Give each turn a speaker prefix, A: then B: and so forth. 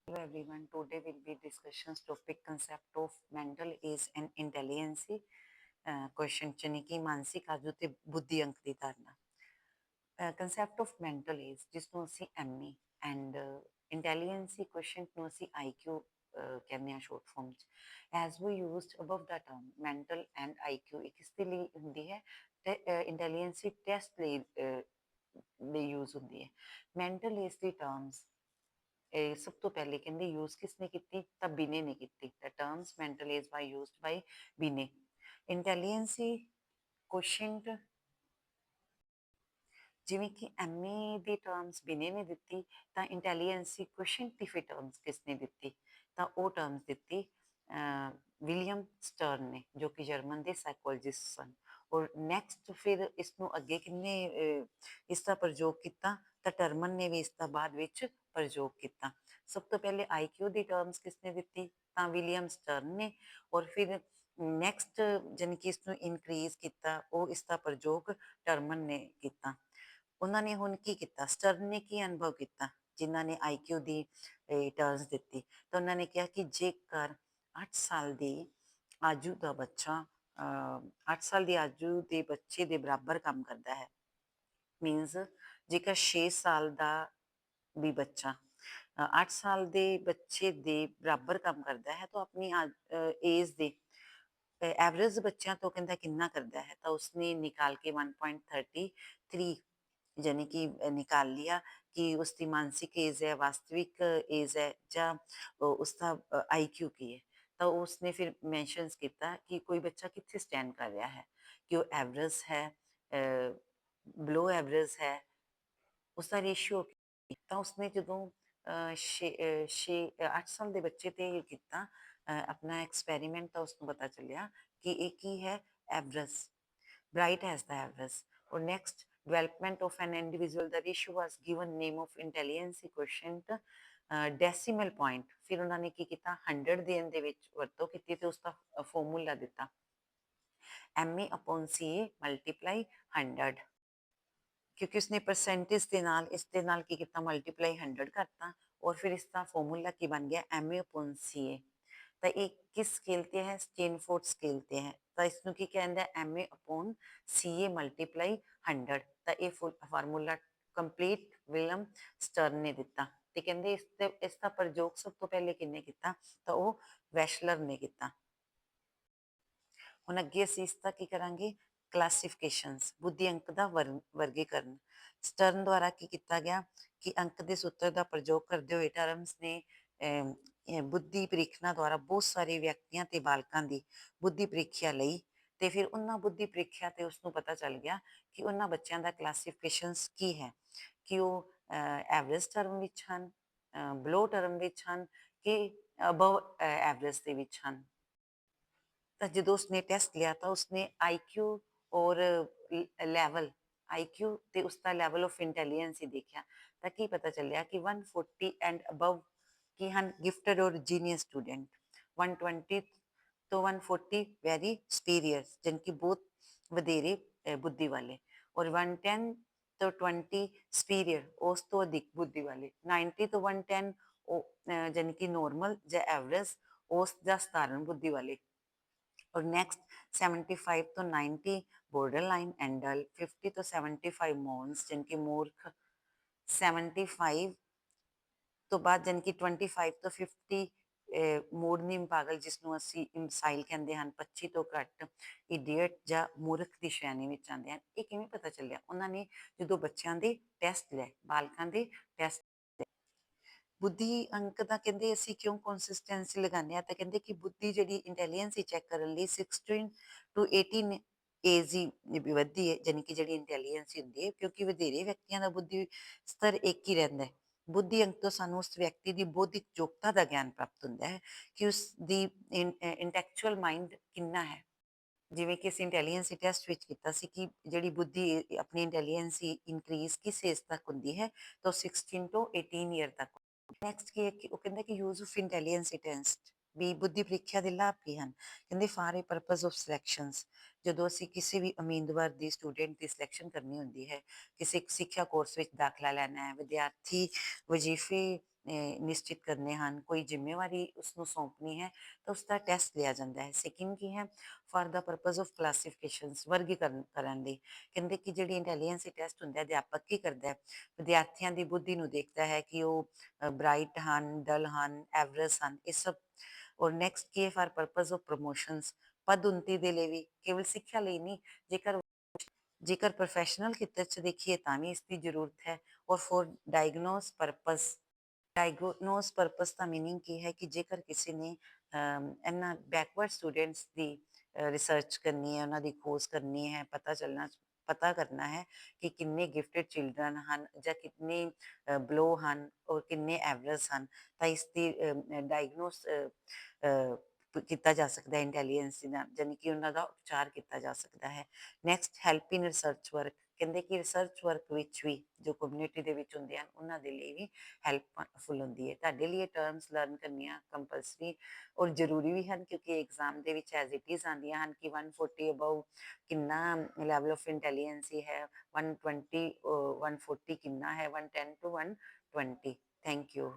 A: Hello everyone. Today will be discussions topic concept of mental age and intelligence. Question चने की मानसिक आजੂ ਤੇ ਬੁੱਧੀ ਅੰਕ ਦੀ ਧਾਰਨਾ concept of mental age ਜਿਸ ਨੂੰ ਅਸੀਂ ਐਮਈ and intelligence question ਨੂੰ ਅਸੀਂ IQ ਕਹਿੰਦੇ ਆ short form ਚ as we used above the term mental and IQ ਇਹ ਕਿਸ ਦੇ ਲਈ ਹੁੰਦੀ ਹੈ ਤੇ intelligence ਟੈਸਟ ਲਈ ਯੂਜ਼ ਹੁੰਦੀ ਹੈ mental age ਦੀ terms ਸਭ ਤੋਂ ਪਹਿਲੇ ਕਹਿੰਦੇ ਯੂਜ਼ ਕਿਸਨੇ ਕੀਤੀ ਤਾਂ ਬਿਨੇ ਨੇ ਕੀਤੀ ਦ ਟਰਮਸ ਮੈਂਟਲ ਏਜ ਬਾਈ ਯੂਜ਼ਡ ਬਾਈ ਬਿਨੇ ਇੰਟੈਲੀਜੈਂਸੀ ਕੁਸ਼ਚਨਡ ਜਿਵੇਂ ਕਿ ਐਮਏ ਦੀ ਟਰਮਸ ਬਿਨੇ ਨੇ ਦਿੱਤੀ ਤਾਂ ਇੰਟੈਲੀਜੈਂਸੀ ਕੁਸ਼ਚਨ ਦੀ ਫਿਰ ਟਰਮਸ ਕਿਸਨੇ ਦਿੱਤੀ ਤਾਂ ਉਹ ਟਰਮਸ ਦਿੱਤੀ ਵਿਲੀਅਮ ਸਟਰਨ ਨੇ ਜੋ ਕਿ ਜਰਮਨ ਦੇ ਸਾਈਕੋਲੋਜਿਸਟ ਸਨ ਔਰ ਨੈਕਸਟ ਫਿਰ ਇਸ ਨੂੰ ਅੱਗੇ ਕਿੰਨੇ ਇਸ ਦਾ ਪ੍ਰਯੋਗ ਕੀਤਾ ਤਾਂ ਟਰਮਨ ਨੇ ਵੀ ਇਸ ਦਾ ਬਾਅਦ ਵਿੱਚ ਪ੍ਰਯੋਗ ਕੀਤਾ ਸਭ ਤੋਂ ਪਹਿਲੇ ਆਈਕਿਊ ਦੀ ਟਰਮਸ ਕਿਸਨੇ ਦਿੱਤੀ ਤਾਂ ਵਿਲੀਅਮ ਸਟਰਨ ਨੇ ਔਰ ਫਿਰ ਨੈਕਸਟ ਜਾਣੀ ਕਿ ਇਸ ਨੂੰ ਇਨਕਰੀਜ਼ ਕੀਤਾ ਉਹ ਇਸ ਦਾ ਪ੍ਰਯੋਗ ਟਰਮਨ ਨੇ ਕੀਤਾ ਉਹਨਾਂ ਨੇ ਹੁਣ ਕੀ ਕੀਤਾ ਸਟਰਨ ਨੇ ਕੀ ਅਨੁਭਵ ਕੀਤਾ ਜਿਨ੍ਹਾਂ ਨੇ ਆਈਕਿਊ ਦੀ ਟਰਮਸ ਦਿੱਤੀ ਤਾਂ ਉਹਨਾਂ ਨੇ ਕਿਹਾ ਕਿ ਜੇਕਰ 8 ਸਾਲ ਦੀ ਆਜੂ ਦਾ ਬੱਚਾ 8 ਸਾਲ ਦੀ ਆਜੂ ਦੇ ਬੱਚੇ ਦੇ ਬਰਾਬਰ ਕੰਮ ਕਰਦਾ ਹੈ ਮੀਨਸ ਜੇਕਰ 6 ਸਾਲ ਦਾ ਵੀ ਬੱਚਾ 8 ਸਾਲ ਦੇ ਬੱਚੇ ਦੇ ਬਰਾਬਰ ਕੰਮ ਕਰਦਾ ਹੈ ਤਾਂ ਆਪਣੀ ਏਜ ਦੇ एवरेज बच्चों तो कहता कितना करता है तो उसने निकाल के 1.33 यानी कि निकाल लिया कि उसकी मानसिक एज है वास्तविक एज है या उसका आईक्यू की है तो उसने फिर मैंशनस किया कि कोई बच्चा कितने स्टैंड कर रहा है कि वो एवरेज है बिलो एवरेज है उसका रेशियो ਤਾਂ ਉਸਨੇ ਜਦੋਂ 8 ਸਾਲ ਦੇ ਬੱਚੇ ਤੇ ਇਹ ਕੀਤਾ ਆਪਣਾ ਐਕਸਪੈਰੀਮੈਂਟ ਤਾਂ ਉਸਨੂੰ ਪਤਾ ਚੱਲਿਆ ਕਿ ਇਹ ਕੀ ਹੈ average bright as the average or next development of an individual the ratio was given name of intelligence quotient decimal point ਫਿਰ ਉਹਨਾਂ ਨੇ ਕੀ ਕੀਤਾ 100 ਦੇਣ ਦੇ ਵਿੱਚ ਵਰਤੋਂ ਕੀਤੀ ਤੇ ਉਸ ਦਾ ਫਾਰਮੂਲਾ ਦਿੱਤਾ MA upon CA multiply 100 क्योंकि उसने परसेंटेज के नाल इस दे नाल की कितना मल्टीप्लाई 100 करता और फिर इसका फॉर्मूला की बन गया MA upon CA ਤਾਂ ਇਹ ਕਿਸ ਸਕੇਲ ਤੇ ਹੈ ਸਟੈਨਫੋਰਡ ਸਕੇਲ ਤੇ ਹੈ ਤਾਂ ਇਸ ਨੂੰ ਕੀ ਕਹਿੰਦਾ MA upon CA ਮਲਟੀਪਲਾਈ 100 ਤਾਂ ਇਹ ਫਾਰਮੂਲਾ ਕੰਪਲੀਟ ਵਿਲੀਅਮ ਸਟਰਨ ਨੇ ਦਿੱਤਾ ਤੇ ਕਹਿੰਦੇ ਇਸ ਦਾ ਪ੍ਰਯੋਗ ਸਭ ਤੋਂ ਪਹਿਲੇ ਕਿੰਨੇ ਕੀਤਾ ਤਾਂ ਉਹ ਵੈਸ਼ਲਰ ਨੇ ਕੀਤਾ ਹੁਣ ਅੱਗੇ ਅਸੀਂ ਇਸ ਦਾ ਕੀ ਕਰਾਂਗੇ ਕਲਾਸੀਫਿਕੇਸ਼ਨਸ ਬੁੱਧੀ ਅੰਕ ਦਾ ਵਰਗੀਕਰਨ ਸਟਰਨ ਦੁਆਰਾ ਕੀ ਕੀਤਾ ਗਿਆ ਕਿ ਅੰਕ ਦੇ ਸੂਤਰ ਦਾ ਪ੍ਰਯੋਗ ਕਰਦੇ ਹੋਏ ਟਰਮਸ ਨੇ ਬੁੱਧੀ ਪ੍ਰੀਖਣਾ ਦੁਆਰਾ ਬਹੁਤ ਸਾਰੇ ਵਿਅਕਤੀਆਂ ਤੇ ਬਾਲਕਾਂ ਦੀ ਬੁੱਧੀ ਪ੍ਰੀਖਿਆ ਲਈ ਤੇ ਫਿਰ ਉਹਨਾਂ ਬੁੱਧੀ ਪ੍ਰੀਖਿਆ ਤੇ ਉਸਨੂੰ ਪਤਾ ਚੱਲ ਗਿਆ ਕਿ ਉਹਨਾਂ ਬੱਚਿਆਂ ਦਾ ਕਲਾਸੀਫਿਕੇਸ਼ਨਸ ਕੀ ਹੈ ਕਿ ਉਹ ਐਵਰੇਜ ਟਰਮ ਵਿੱਚ ਹਨ ਬਲੋ ਟਰਮ ਵਿੱਚ ਹਨ ਕਿ ਅਬਵ ਐਵਰੇਜ ਦੇ ਵਿੱਚ ਹਨ ਤਾਂ ਜਦੋਂ ਉਸਨੇ ਟੈਸਟ ਲਿਆ ਤਾਂ ਉਸਨੇ ਆਈਕਿਊ ਔਰ ਲੈਵਲ ਆਈਕਿਊ ਤੇ ਉਸਦਾ ਲੈਵਲ ਆਫ ਇੰਟੈਲੀਜੈਂਸ ਹੀ ਦੇਖਿਆ ਤਾਂ ਕੀ ਪਤਾ ਚੱਲਿਆ ਕਿ 140 ਐਂਡ ਅਬਵ ਕੀ ਹਨ ਗਿਫਟਡ ਔਰ ਜੀਨੀਅਸ ਸਟੂਡੈਂਟ 120 ਤੋਂ 140 ਵੈਰੀ ਸੁਪੀਰੀਅਰ ਜਿਨ ਕਿ ਬਹੁਤ ਵਧੇਰੇ ਬੁੱਧੀ ਵਾਲੇ ਔਰ 110 ਤੋਂ 20 ਸੁਪੀਰੀਅਰ ਉਸ ਤੋਂ ਅਧਿਕ ਬੁੱਧੀ ਵਾਲੇ 90 ਤੋਂ 110 ਜਾਨੀ ਕਿ ਨੋਰਮਲ ਜਾਂ ਐਵਰੇਜ ਉਸ ਦਾ ਸਧਾਰਨ ਬੁੱਧੀ ਵਾਲੇ और नेक्स्ट 75 तो 90 बॉर्डर लाइन एंडल 50 तो 75 मॉन्स जिनके मूर्ख 75 तो बाद जिनकी 25 तो 50 ਮੋੜਨੀ ਪਾਗਲ ਜਿਸ ਨੂੰ ਅਸੀਂ ਇਨਸਾਈਲ ਕਹਿੰਦੇ ਹਨ 25 ਤੋਂ ਘੱਟ ਇਡੀਅਟ ਜਾਂ ਮੂਰਖ ਦੀ ਸ਼੍ਰੇਣੀ ਵਿੱਚ ਆਉਂਦੇ ਹਨ ਇਹ ਕਿਵੇਂ ਪਤਾ ਚੱਲਿਆ ਉਹਨਾਂ ਨੇ ਜਦੋਂ ਬੱਚਿਆਂ ਦੇ ਟੈਸਟ ਲਏ ਬਾਲਕਾਂ ਦੇ ਟੈਸਟ ਬੁੱਧੀ ਅੰਕ ਦਾ ਕਹਿੰਦੇ ਅਸੀਂ ਕਿਉਂ ਕੰਸਿਸਟੈਂਸੀ ਲਗਾਉਂਦੇ ਆ ਤਾਂ ਕਹਿੰਦੇ ਕਿ ਬੁੱਧੀ ਜਿਹੜੀ ਇੰਟੈਲੀਜੈਂਸ ਚੈੱਕ ਕਰਨ ਲਈ 16 ਟੂ 18 ਏਜ ਹੀ ਵਧਦੀ ਹੈ ਜਾਨੀ ਕਿ ਜਿਹੜੀ ਇੰਟੈਲੀਜੈਂਸ ਹੁੰਦੀ ਹੈ ਕਿਉਂਕਿ ਵਧੇਰੇ ਵਿਅਕਤੀਆਂ ਦਾ ਬੁੱਧੀ ਸਤਰ ਇੱਕ ਹੀ ਰਹਿੰਦਾ ਹੈ ਬੁੱਧੀ ਅੰਕ ਤੋਂ ਸਾਨੂੰ ਉਸ ਵਿਅਕਤੀ ਦੀ ਬੌਧਿਕ ਯੋਗਤਾ ਦਾ ਗਿਆਨ ਪ੍ਰਾਪਤ ਹੁੰਦਾ ਹੈ ਕਿ ਉਸ ਦੀ ਇੰਟੈਕਚੁਅਲ ਮਾਈਂਡ ਕਿੰਨਾ ਹੈ ਜਿਵੇਂ ਕਿ ਅਸੀਂ ਇੰਟੈਲੀਜੈਂਸ ਟੈਸਟ ਵਿੱਚ ਕੀਤਾ ਸੀ ਕਿ ਜਿਹੜੀ ਬੁੱਧੀ ਆਪਣੀ ਇੰਟੈਲੀਜੈਂਸ ਇਨਕਰੀਜ਼ ਕਿਸ ਏਜ ਤੱਕ ਹੁੰਦੀ ਹੈ ਤਾਂ 16 ਤੋਂ 18 ਈਅਰ ਤੱਕ ਨੈਕਸਟ ਕੀ ਹੈ ਕਿ ਉਹ ਕਹਿੰਦਾ ਕਿ ਯੂਜ਼ ਆਫ ਇੰਟੈਲੀਜੈਂਸ ਟੈਸਟ ਵੀ ਬੁੱਧੀ ਪ੍ਰੀਖਿਆ ਦੇ ਲਾਭ ਕੀ ਹਨ ਕਹਿੰਦੇ for A purpose of selections ਜਦੋਂ ਅਸੀਂ ਕਿਸੇ ਵੀ ਉਮੀਦਵਾਰ ਦੀ ਸਟੂਡੈਂਟ ਦੀ ਸਿਲੈਕਸ਼ਨ ਕਰਨੀ ਹੁੰਦੀ ਹੈ ਕਿਸੇ ਸਿੱਖਿਆ ਕੋਰਸ ਵਿੱਚ ਦਾਖਲਾ ਲੈਣਾ ਹੈ ਵਿਦਿਆਰਥੀ ਵਜ਼ੀਫੇ ਨਿਸ਼ਚਿਤ ਕਰਨੇ ਹਨ, ਕੋਈ ਜ਼ਿੰਮੇਵਾਰੀ ਉਸਨੂੰ ਸੌਂਪਣੀ ਹੈ, ਤਾਂ ਉਸਦਾ ਟੈਸਟ ਲਿਆ ਜਾਂਦਾ ਹੈ। ਸੈਕਿੰਡ ਕੀ ਹੈ, ਫਾਰ ਦਾ ਪਰਪਸ ਆਫ ਕਲਾਸੀਫਿਕੇਸ਼ਨਸ, ਵਰਗੀਕਰਨ ਕਰਨ ਲਈ। ਕਹਿੰਦੇ ਕਿ ਜਿਹੜੀ ਇੰਟੈਲੀਜੈਂਸੀ ਟੈਸਟ ਹੁੰਦਾ ਹੈ, ਅਧਿਆਪਕ ਕੀ ਕਰਦਾ ਹੈ, ਵਿਦਿਆਰਥੀਆਂ ਦੀ ਬੁੱਧੀ ਨੂੰ ਦੇਖਦਾ ਹੈ ਕਿ ਉਹ ਬ੍ਰਾਈਟ ਹਨ, ਡਲ ਹਨ, ਐਵਰੇਜ ਹਨ, ਇਹ ਸਭ। ਔਰ ਨੈਕਸਟ ਕੀ ਹੈ, ਫਾਰ ਪਰਪਸ ਆਫ ਪ੍ਰਮੋਸ਼ਨਸ, ਪਦ ਉੱਨਤੀ ਦੇ ਲਈ ਵੀ, ਕੇਵਲ ਸਿੱਖਿਆ ਲਈ ਨਹੀਂ, ਜੇਕਰ ਜੇਕਰ ਪ੍ਰੋਫੈਸ਼ਨਲ ਖੇਤਰ 'ਚ ਦੇਖੀਏ ਤਾਂ ਵੀ ਇਸ ਦੀ ਜ਼ਰੂਰਤ ਹੈ। ਔਰ for diagnose purpose, diagnose purpose ਦਾ ਮੀਨਿੰਗ ਕੀ ਹੈ ਕਿ ਜੇਕਰ ਕਿਸੇ ਨੇ ਇਹਨਾਂ ਬੈਕਵਰਡ ਸਟੂਡੈਂਟਸ ਦੀ ਰਿਸਰਚ ਕਰਨੀ ਹੈ, ਉਹਨਾਂ ਦੀ ਖੋਜ ਕਰਨੀ ਹੈ, ਪਤਾ ਕਰਨਾ ਹੈ ਕਿ ਕਿੰਨੇ ਗਿਫਟਡ ਚਿਲਡਰਨ ਹਨ ਜਾਂ ਕਿੰਨੇ ਬਲੋ ਹਨ ਔਰ ਕਿੰਨੇ ਐਵਰੇਜ ਹਨ, ਤਾਂ ਇਸ ਦੀ ਡਾਇਗਨੋਸ ਕੀਤਾ ਜਾ ਸਕਦਾ ਹੈ ਇੰਟੈਲੀਜੈਂਸ ਨਾਲ, ਯਾਨੀ ਕਿ ਉਹਨਾਂ ਦਾ ਉਪਚਾਰ ਕੀਤਾ ਜਾ ਸਕਦਾ ਹੈ। ਨੈਕਸਟ, ਹੈਲਪ ਇਨ ਰਿਸਰਚ ਵਰਕ। ਕਹਿੰਦੇ ਕਿ ਰਿਸਰਚ ਵਰਕ ਵਿੱਚ ਵੀ ਜੋ ਕਮਿਊਨਿਟੀ ਦੇ ਵਿੱਚ ਹੁੰਦੇ ਹਨ, ਉਹਨਾਂ ਦੇ ਲਈ ਵੀ ਹੈਲਪਫੁਲ ਹੁੰਦੀ ਹੈ। ਤੁਹਾਡੇ ਲਈ ਇਹ ਟਰਮਸ ਲਰਨ ਕਰਨੀਆਂ ਕੰਪਲਸਰੀ ਔਰ ਜ਼ਰੂਰੀ ਵੀ ਹਨ, ਕਿਉਂਕਿ ਐਗਜ਼ਾਮ ਦੇ ਵਿੱਚ ਐਜ਼ ਇਟ ਇਜ਼ ਆਉਂਦੀਆਂ ਹਨ ਕਿ 140 ਅਬਵ ਕਿੰਨਾ ਲੈਵਲ ਆਫ ਇੰਟੈਲੀਜੈਂਸੀ ਹੈ, 120 140 ਕਿੰਨਾ ਹੈ, 110 to 120। Thank you.